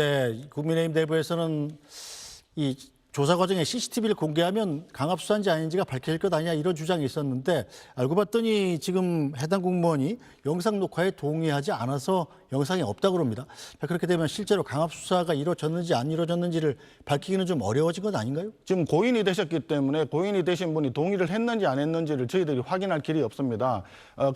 네, 국민의힘 내부에서는 이 조사 과정에 CCTV를 공개하면 강압 수사인지 아닌지가 밝혀질 것 아니냐 이런 주장이 있었는데 알고 봤더니 지금 해당 공무원이 영상 녹화에 동의하지 않아서 영상이 없다고 합니다. 그렇게 되면 실제로 강압 수사가 이루어졌는지 안 이루어졌는지를 밝히기는 좀 어려워진 것 아닌가요? 지금 고인이 되셨기 때문에 고인이 되신 분이 동의를 했는지 안 했는지를 저희들이 확인할 길이 없습니다.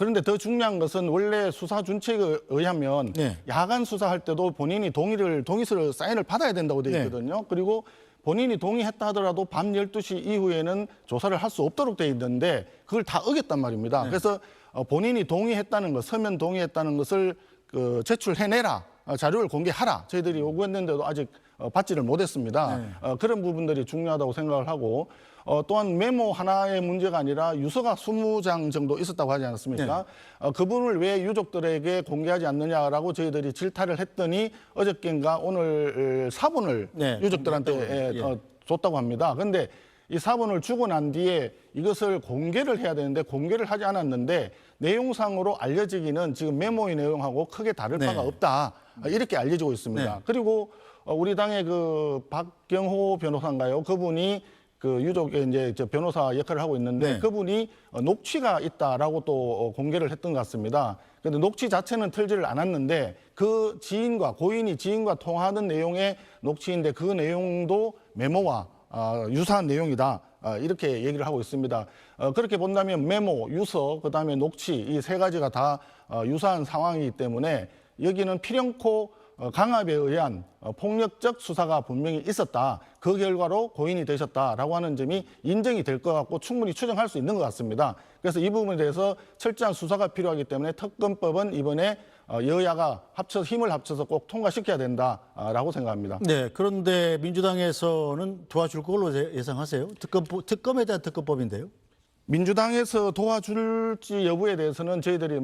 그런데 더 중요한 것은 원래 수사 준칙에 의하면 네. 야간 수사할 때도 본인이 동의서를 사인을 받아야 된다고 되어 있거든요. 네. 그리고 본인이 동의했다 하더라도 밤 12시 이후에는 조사를 할 수 없도록 되어 있는데 그걸 다 어겼단 말입니다. 네. 그래서 본인이 동의했다는 것, 서면 동의했다는 것을 제출해내라, 자료를 공개하라 저희들이 요구했는데도 아직 받지를 못했습니다. 네. 그런 부분들이 중요하다고 생각을 하고 또한 메모 하나의 문제가 아니라 유서가 20장 정도 있었다고 하지 않았습니까? 네. 그분을 왜 유족들에게 공개하지 않느냐라고 저희들이 질타를 했더니 어저께인가 오늘 사본을 네, 유족들한테 줬다고 합니다. 그런데 이 사본을 주고 난 뒤에 이것을 공개를 해야 되는데 공개를 하지 않았는데 내용상으로 알려지기는 지금 메모의 내용하고 크게 다를 바가 없다. 이렇게 알려지고 있습니다. 네. 그리고 우리 당의 박경호 변호사인가요? 그분이 유족의 이제 변호사 역할을 하고 있는데 네. 그분이 녹취가 있다라고 또 공개를 했던 것 같습니다. 그런데 녹취 자체는 틀지를 않았는데 그 고인이 지인과 통화하는 내용의 녹취인데 그 내용도 메모와 유사한 내용이다. 이렇게 얘기를 하고 있습니다. 그렇게 본다면 메모, 유서, 그다음에 녹취 이 세 가지가 다 유사한 상황이기 때문에 여기는 필연코 강압에 의한 폭력적 수사가 분명히 있었다. 그 결과로 고인이 되셨다라고 하는 점이 인정이 될 것 같고 충분히 추정할 수 있는 것 같습니다. 그래서 이 부분에 대해서 철저한 수사가 필요하기 때문에 특검법은 이번에 여야가 힘을 합쳐서 꼭 통과시켜야 된다라고 생각합니다. 네, 그런데 민주당에서는 도와줄 걸로 예상하세요? 특검에 대한 특검법인데요. 민주당에서 도와줄지 여부에 대해서는 저희들이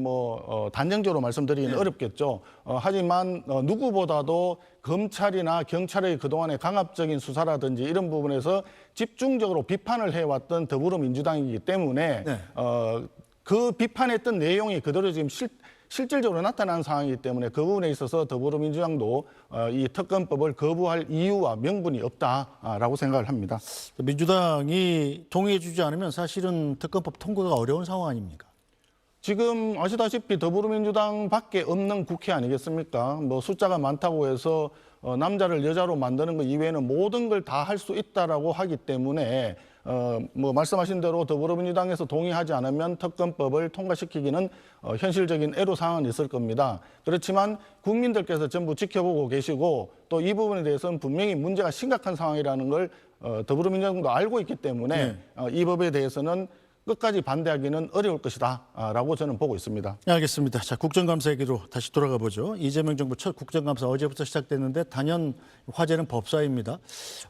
단정적으로 말씀드리기는 어렵겠죠. 하지만 누구보다도 검찰이나 경찰의 그동안의 강압적인 수사라든지 이런 부분에서 집중적으로 비판을 해왔던 더불어민주당이기 때문에 그 비판했던 내용이 그대로 지금 실질적으로 나타난 상황이기 때문에 그 부분에 있어서 더불어민주당도 이 특검법을 거부할 이유와 명분이 없다라고 생각을 합니다. 민주당이 동의해주지 않으면 사실은 특검법 통과가 어려운 상황 아닙니까? 지금 아시다시피 더불어민주당밖에 없는 국회 아니겠습니까? 숫자가 많다고 해서 남자를 여자로 만드는 것 이외에는 모든 걸 다 할 수 있다라고 하기 때문에 말씀하신 대로 더불어민주당에서 동의하지 않으면 특검법을 통과시키기는 현실적인 애로사항은 있을 겁니다. 그렇지만 국민들께서 전부 지켜보고 계시고 또 이 부분에 대해서는 분명히 문제가 심각한 상황이라는 걸 더불어민주당도 알고 있기 때문에 이 법에 대해서는 끝까지 반대하기는 어려울 것이다 라고 저는 보고 있습니다. 네, 알겠습니다. 자, 국정감사 얘기로 다시 돌아가 보죠. 이재명 정부 첫 국정감사 어제부터 시작됐는데 단연 화제는 법사입니다.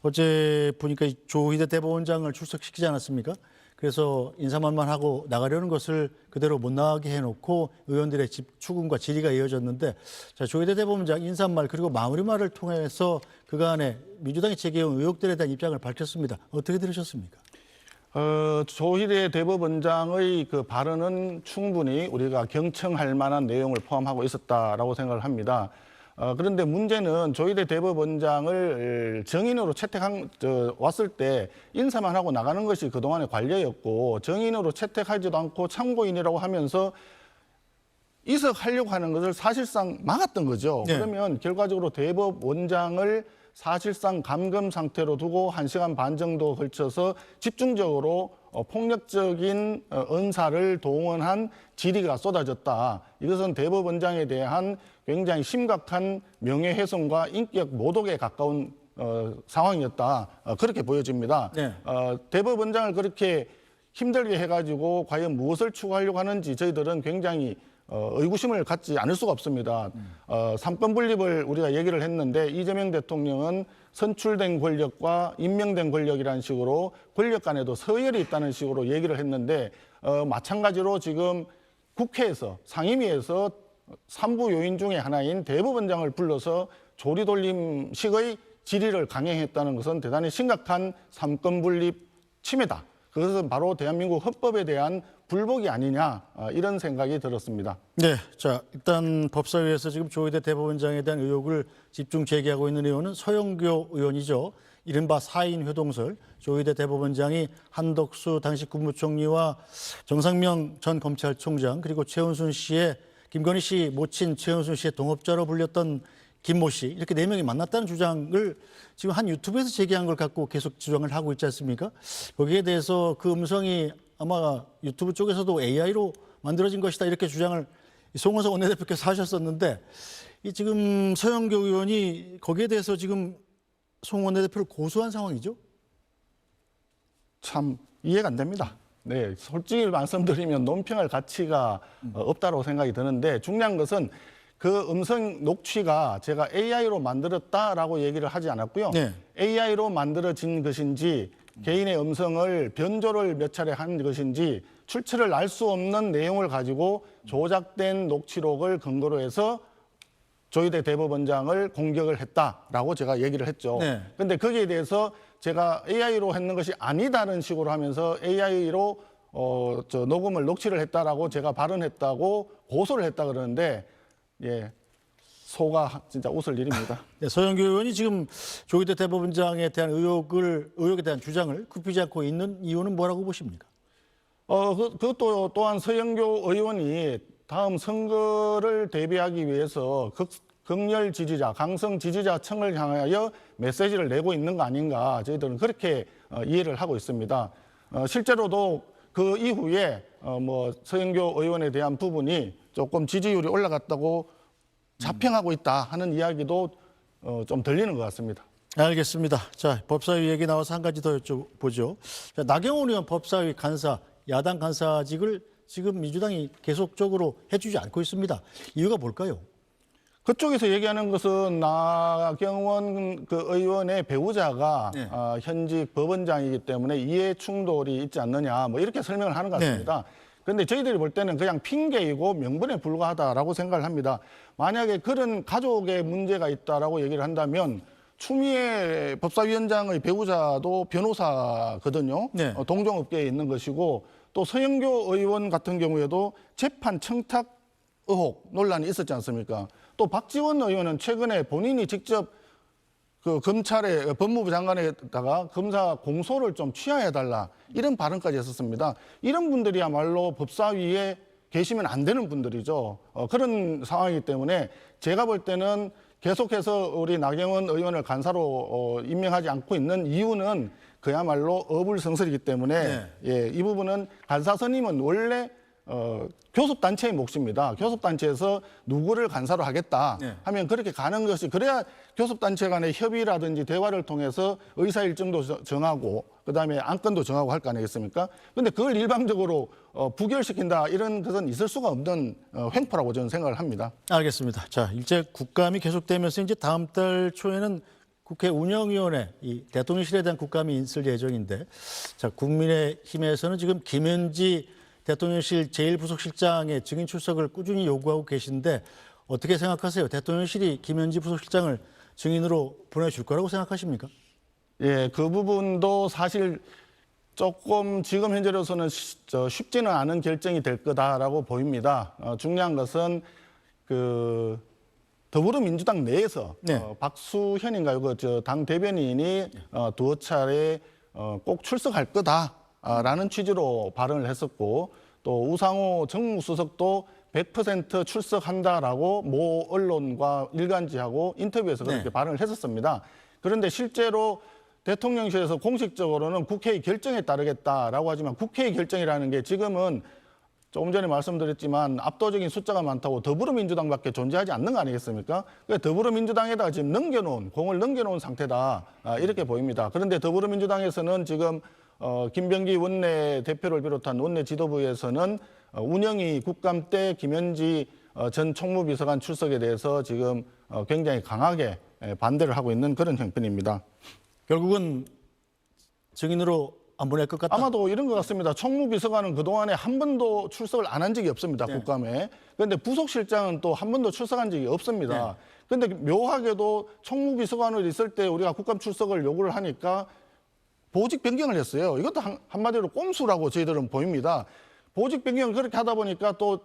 어제 보니까 조희대 대법원장을 출석시키지 않았습니까? 그래서 인사만만하고 나가려는 것을 그대로 못 나가게 해놓고 의원들의 추궁과 질의가 이어졌는데 자, 조희대 대법원장 인사말 그리고 마무리말을 통해서 그간의 민주당이 제기해온 의혹들에 대한 입장을 밝혔습니다. 어떻게 들으셨습니까? 조희대 대법원장의 그 발언은 충분히 우리가 경청할 만한 내용을 포함하고 있었다라고 생각을 합니다. 그런데 문제는 조희대 대법원장을 정인으로 왔을 때 인사만 하고 나가는 것이 그동안의 관례였고 정인으로 채택하지도 않고 참고인이라고 하면서 이석하려고 하는 것을 사실상 막았던 거죠. 네. 그러면 결과적으로 대법원장을 사실상 감금 상태로 두고 1시간 반 정도 걸쳐서 집중적으로 폭력적인 언사를 동원한 질의가 쏟아졌다. 이것은 대법원장에 대한 굉장히 심각한 명예훼손과 인격 모독에 가까운 상황이었다. 그렇게 보여집니다. 네. 대법원장을 그렇게 힘들게 해가지고 과연 무엇을 추구하려고 하는지 저희들은 굉장히 의구심을 갖지 않을 수가 없습니다. 3권 분립을 우리가 얘기를 했는데 이재명 대통령은 선출된 권력과 임명된 권력이라는 식으로 권력 간에도 서열이 있다는 식으로 얘기를 했는데 마찬가지로 지금 국회에서 상임위에서 3부 요인 중에 하나인 대법원장을 불러서 조리돌림식의 질의를 강행했다는 것은 대단히 심각한 3권 분립 침해다. 그것은 바로 대한민국 헌법에 대한 불복이 아니냐 이런 생각이 들었습니다. 네, 자 일단 법사위에서 지금 조희대 대법원장에 대한 의혹을 집중 제기하고 있는 의원은 서영교 의원이죠. 이른바 4인 회동설, 조희대 대법원장이 한덕수 당시 국무총리와 정상명 전 검찰총장 그리고 최은순 씨의 김건희 씨 모친 최은순 씨의 동업자로 불렸던 김모 씨 이렇게 4명이 만났다는 주장을 지금 한 유튜브에서 제기한 걸 갖고 계속 주장을 하고 있지 않습니까? 거기에 대해서 그 음성이 아마 유튜브 쪽에서도 AI로 만들어진 것이다 이렇게 주장을 송원석 원내대표께서 하셨었는데 이 지금 서영교 의원이 거기에 대해서 지금 송 원내대표를 고소한 상황이죠? 참 이해가 안 됩니다. 네, 솔직히 말씀드리면 논평할 가치가 없다고 생각이 드는데 중요한 것은 그 음성 녹취가 제가 AI로 만들었다라고 얘기를 하지 않았고요. 네. AI로 만들어진 것인지 개인의 음성을 변조를 몇 차례 한 것인지 출처를 알 수 없는 내용을 가지고 조작된 녹취록을 근거로 해서 조희대 대법원장을 공격을 했다라고 제가 얘기를 했죠. 네. 근데 거기에 대해서 제가 AI로 했는 것이 아니다는 식으로 하면서 AI로 녹음을 녹취를 했다라고 제가 발언했다고 고소를 했다 그러는데 예. 소가 진짜 웃을 일입니다. 네, 서영교 의원이 지금 조희대 대법원장에 대한 의혹에 대한 주장을 굽히지 않고 있는 이유는 뭐라고 보십니까? 그것도 또한 서영교 의원이 다음 선거를 대비하기 위해서 극렬 지지자, 강성 지지자층을 향하여 메시지를 내고 있는 거 아닌가 저희들은 그렇게 이해를 하고 있습니다. 실제로도 그 이후에 서영교 의원에 대한 부분이 조금 지지율이 올라갔다고 자평하고 있다 하는 이야기도 좀 들리는 것 같습니다. 알겠습니다. 자, 법사위 얘기 나와서 한 가지 더 여쭤보죠. 자, 나경원 의원 법사위 간사, 야당 간사직을 지금 민주당이 계속적으로 해주지 않고 있습니다. 이유가 뭘까요? 그쪽에서 얘기하는 것은 나경원 그 의원의 배우자가 네. 현직 법원장이기 때문에 이해 충돌이 있지 않느냐 뭐 이렇게 설명을 하는 것 같습니다. 그런데 저희들이 볼 때는 그냥 핑계이고 명분에 불과하다라고 생각을 합니다. 만약에 그런 가족의 문제가 있다라고 얘기를 한다면 추미애 법사위원장의 배우자도 변호사거든요. 네. 동종업계에 있는 것이고 또 서영교 의원 같은 경우에도 재판 청탁 의혹 논란이 있었지 않습니까? 또 박지원 의원은 최근에 본인이 직접 그 검찰의 법무부 장관에다가 검사 공소를 좀 취하해달라 이런 발언까지 했었습니다. 이런 분들이야말로 법사위에 계시면 안 되는 분들이죠. 그런 상황이기 때문에 제가 볼 때는 계속해서 우리 나경원 의원을 간사로 임명하지 않고 있는 이유는 그야말로 어불성설이기 때문에 예, 이 부분은 간사 선임은 원래 교섭단체의 몫입니다. 교섭단체에서 누구를 간사로 하겠다 하면 그렇게 가는 것이 그래야 교섭단체 간의 협의라든지 대화를 통해서 의사일정도 정하고 그다음에 안건도 정하고 할 거 아니겠습니까? 그런데 그걸 일방적으로 부결시킨다 이런 것은 있을 수가 없는 횡포라고 저는 생각을 합니다. 알겠습니다. 자, 일제 국감이 계속되면서 이제 다음 달 초에는 국회 운영위원회, 이 대통령실에 대한 국감이 있을 예정인데, 자, 국민의힘에서는 지금 김현지 대통령실 제1부속실장의 증인 출석을 꾸준히 요구하고 계신데 어떻게 생각하세요? 대통령실이 김현지 부속실장을 증인으로 보내줄 거라고 생각하십니까? 예, 그 부분도 사실 조금 지금 현재로서는 쉽지는 않은 결정이 될 거다라고 보입니다. 중요한 것은 그 더불어민주당 내에서 박수현인가요? 당 대변인이 두어 차례 꼭 출석할 거다라는 취지로 발언을 했었고 또 우상호 정무수석도 100% 출석한다라고 모 언론과 일간지하고 인터뷰에서 그렇게 발언을 했었습니다. 그런데 실제로 대통령실에서 공식적으로는 국회의 결정에 따르겠다라고 하지만 국회의 결정이라는 게 지금은 조금 전에 말씀드렸지만 압도적인 숫자가 많다고 더불어민주당밖에 존재하지 않는 거 아니겠습니까? 그러니까 더불어민주당에다가 지금 공을 넘겨놓은 상태다 이렇게 보입니다. 그런데 더불어민주당에서는 지금 김병기 원내 대표를 비롯한 원내 지도부에서는 운영위 국감 때 김현지 전 총무비서관 출석에 대해서 지금 굉장히 강하게 반대를 하고 있는 그런 형편입니다. 결국은 증인으로 안 보낼 것 같다? 아마도 이런 것 같습니다. 총무비서관은 그동안에 한 번도 출석을 안 한 적이 없습니다. 국감에. 그런데 부속실장은 또 한 번도 출석한 적이 없습니다. 그런데 묘하게도 총무비서관으로 있을 때 우리가 국감 출석을 요구를 하니까 보직 변경을 했어요. 이것도 한마디로 꼼수라고 저희들은 보입니다. 보직 변경을 그렇게 하다 보니까 또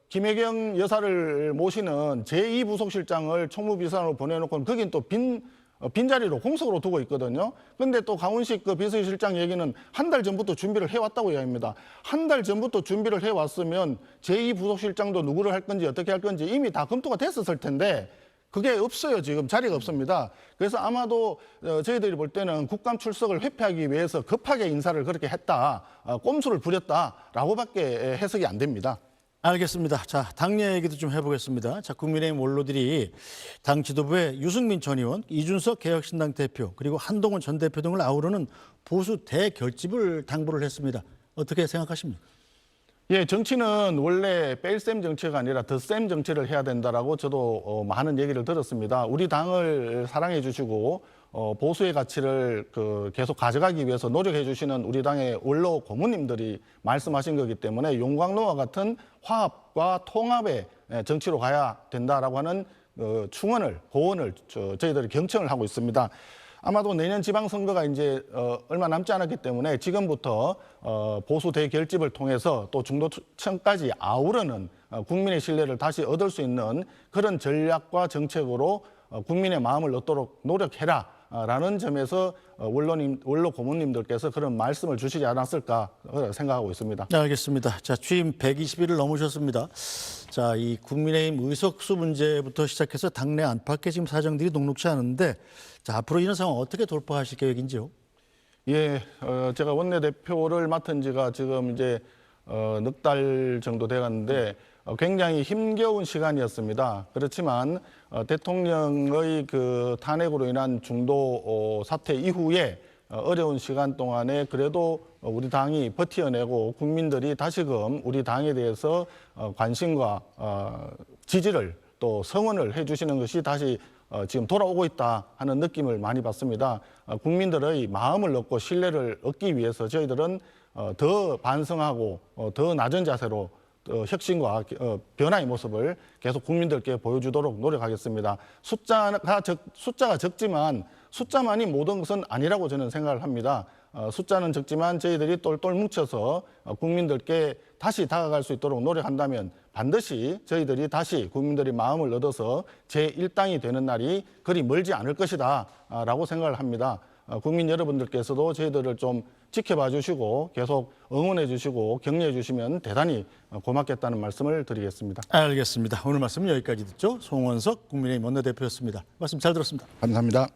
김혜경 여사를 모시는 제2부속실장을 총무비서관으로 보내놓고 거긴 또 빈자리로 공석으로 두고 있거든요. 근데 또 강훈식 그 비서실장 얘기는 한 달 전부터 준비를 해왔다고 이야기합니다. 한 달 전부터 준비를 해왔으면 제2부속실장도 누구를 할 건지 어떻게 할 건지 이미 다 검토가 됐었을 텐데 그게 없어요. 지금 자리가 없습니다. 그래서 아마도 저희들이 볼 때는 국감 출석을 회피하기 위해서 급하게 인사를 그렇게 했다, 꼼수를 부렸다라고밖에 해석이 안 됩니다. 알겠습니다. 자, 당내 얘기도 좀 해보겠습니다. 자, 국민의힘 원로들이 당 지도부에 유승민 전 의원, 이준석 개혁신당 대표, 그리고 한동훈 전 대표 등을 아우르는 보수 대결집을 당부를 했습니다. 어떻게 생각하십니까? 예, 정치는 원래 뺄셈 정치가 아니라 덧셈 정치를 해야 된다라고 저도 많은 얘기를 들었습니다. 우리 당을 사랑해 주시고 보수의 가치를 계속 가져가기 위해서 노력해 주시는 우리 당의 원로 고모님들이 말씀하신 거기 때문에 용광로와 같은 화합과 통합의 정치로 가야 된다라고 하는 충언을, 고언을 저희들이 경청을 하고 있습니다. 아마도 내년 지방선거가 이제 얼마 남지 않았기 때문에 지금부터 보수 대결집을 통해서 또 중도층까지 아우르는 국민의 신뢰를 다시 얻을 수 있는 그런 전략과 정책으로 국민의 마음을 얻도록 노력해라라는 점에서 원로 고모님들께서 그런 말씀을 주시지 않았을까 생각하고 있습니다. 네, 알겠습니다. 자, 취임 120일을 넘으셨습니다. 자, 이 국민의힘 의석수 문제부터 시작해서 당내 안팎의 지금 사정들이 녹록치 않은데, 자, 앞으로 이런 상황 어떻게 돌파하실 계획인지요? 예, 제가 원내대표를 맡은 지가 지금 이제 넉 달 정도 돼갔는데 굉장히 힘겨운 시간이었습니다. 그렇지만 대통령의 그 탄핵으로 인한 중도 사태 이후에 어려운 시간 동안에 그래도 우리 당이 버텨내고 국민들이 다시금 우리 당에 대해서 관심과 지지를 또 성원을 해주시는 것이 다시 지금 돌아오고 있다 하는 느낌을 많이 받습니다. 국민들의 마음을 얻고 신뢰를 얻기 위해서 저희들은 더 반성하고 더 낮은 자세로 혁신과 변화의 모습을 계속 국민들께 보여주도록 노력하겠습니다. 숫자가 적지만 숫자만이 모든 것은 아니라고 저는 생각을 합니다. 숫자는 적지만 저희들이 똘똘 뭉쳐서 국민들께 다시 다가갈 수 있도록 노력한다면 반드시 저희들이 다시 국민들의 마음을 얻어서 제1당이 되는 날이 그리 멀지 않을 것이다 라고 생각을 합니다. 국민 여러분들께서도 저희들을 좀 지켜봐 주시고 계속 응원해 주시고 격려해 주시면 대단히 고맙겠다는 말씀을 드리겠습니다. 알겠습니다. 오늘 말씀은 여기까지 듣죠. 송원석 국민의힘 원내대표였습니다. 말씀 잘 들었습니다. 감사합니다.